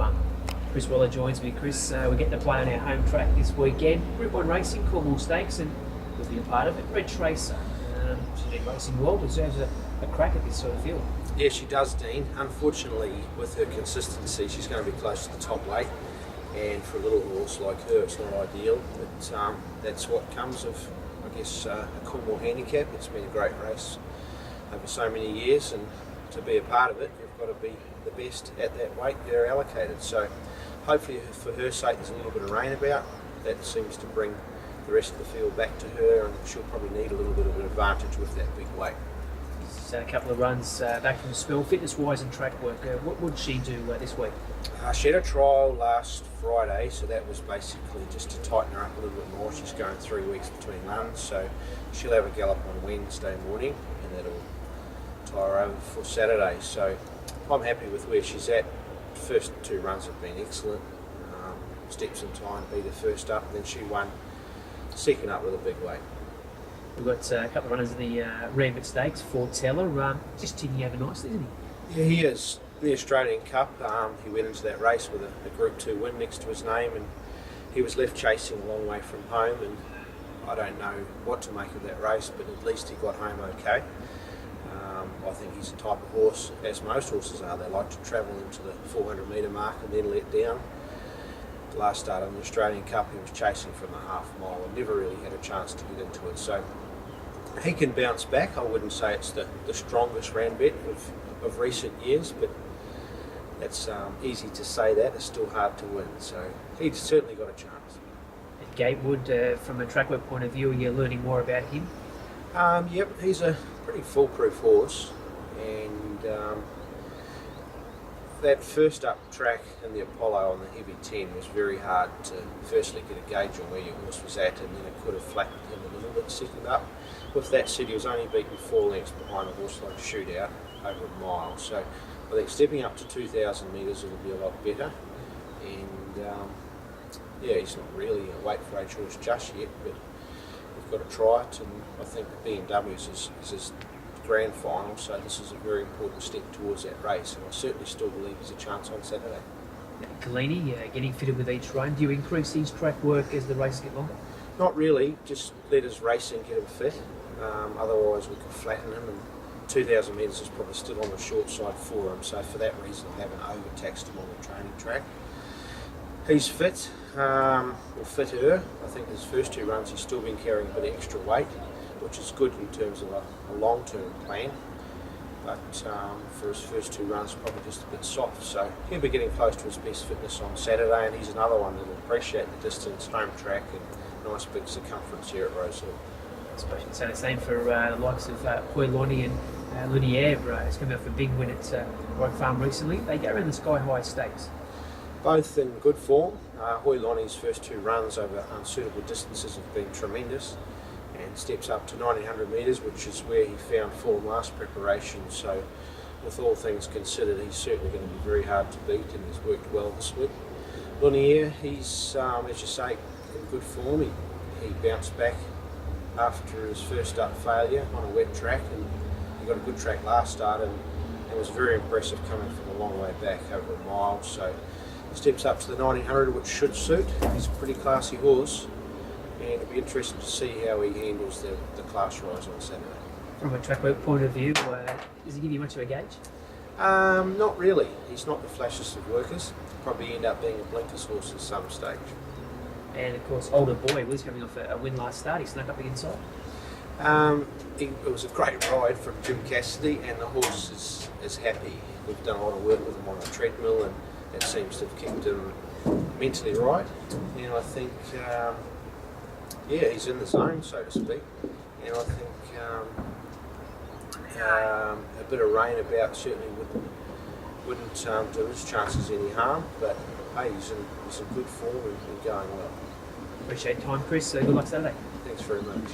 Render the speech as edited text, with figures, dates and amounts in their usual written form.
1. Chris Waller joins me. Chris, we're getting to play on our home track this weekend. Group 1 Racing, Cornwall Stakes, and you'll be a part of it. Red Tracer, she's been racing well, deserves a crack at this sort of field. Yeah, she does, Dean. Unfortunately, with her consistency, she's going to be close to the top weight. And for a little horse like her, it's not ideal. But that's what comes of, I guess, a Cornwall handicap. It's been a great race over so many years, and to be a part of it, you've got to be the best at that weight they're allocated. So hopefully for her sake there's a little bit of rain about. That seems to bring the rest of the field back to her, and she'll probably need a little bit of an advantage with that big weight. A couple of runs back from the spell, fitness-wise and track work. What would she do this week? She had a trial last Friday, so that was basically just to tighten her up a little bit more. She's going 3 weeks between runs, so she'll have a gallop on Wednesday morning, and that'll tie her over for Saturday. So I'm happy with where she's at. The first 2 runs have been excellent. Steps in time, beat her first up, and then she won second up with a big weight. We've got a couple of runners in the Rambit Stakes. Fortella, just ticking over nicely, isn't he? Yeah, he is. The Australian Cup, he went into that race with a Group 2 win next to his name, and he was left chasing a long way from home, and I don't know what to make of that race, but at least he got home okay. I think he's the type of horse, as most horses are, they like to travel into the 400 metre mark and then let down. The last start on the Australian Cup, he was chasing from the half mile and never really had a chance to get into it. So he can bounce back. I wouldn't say it's the strongest Rambit of recent years, but that's easy to say that. It's still hard to win. So he's certainly got a chance. And Gatewood, from a track work point of view, you're learning more about him? Yep, he's a pretty foolproof horse, and that first up track in the Apollo on the heavy 10 was very hard to firstly get a gauge on where your horse was at, and then it could have flattened him a little bit second up. With that said, he was only beaten 4 lengths behind a horse like Shootout over a mile, so I think stepping up to 2,000 metres it'll be a lot better. And yeah, he's not really a weight for age horse just yet, but we've got to try it, and I think the BMWs is his grand final, so this is a very important step towards that race, and I certainly still believe there's a chance on Saturday. Kalini, getting fitted with each run. Do you increase his track work as the races get longer? Not really, just let his racing get him fit. Otherwise we could flatten him, and 2,000 metres is probably still on the short side for him, so for that reason I haven't overtaxed him on the training track. He's fit, or fitter. I think his first 2 runs he's still been carrying a bit of extra weight, which is good in terms of a long-term plan, but for his first 2 runs probably just a bit soft, so he'll be getting close to his best fitness on Saturday, and he's another one that'll appreciate the distance, home track, and nice big circumference here at Rosehill. I suppose you can say the same for the likes of Hoi Lonnie and Luniere. It's come out for a big win at Rock Farm recently. They go around the Sky High Stakes. Both in good form. Hoi Lonnie's first 2 runs over unsuitable distances have been tremendous, and steps up to 1900 metres, which is where he found form last preparation. So with all things considered, he's certainly going to be very hard to beat, and he's worked well this week. Luniere, he's, as you say, in good form. He bounced back after his first start failure on a wet track, and he got a good track last start, and it was very impressive coming from a long way back over a mile. So he steps up to the 1900, which should suit. He's a pretty classy horse, and it'll be interesting to see how he handles the class rise on Saturday. From a track work point of view, does he give you much of a gauge? Not really. He's not the flashiest of workers. Probably end up being a blinkers horse at some stage. And of course, Older Boy was coming off a win last start. He snuck up the inside. It was a great ride from Jim Cassidy, and the horse is happy. We've done a lot of work with him on the treadmill, and it seems to have kept him mentally right. And I think, he's in the zone, so to speak. And I think a bit of rain about certainly wouldn't do his chances any harm. But hey, he's in good form and going well. Appreciate your time, Chris. Good luck Saturday. Thanks very much.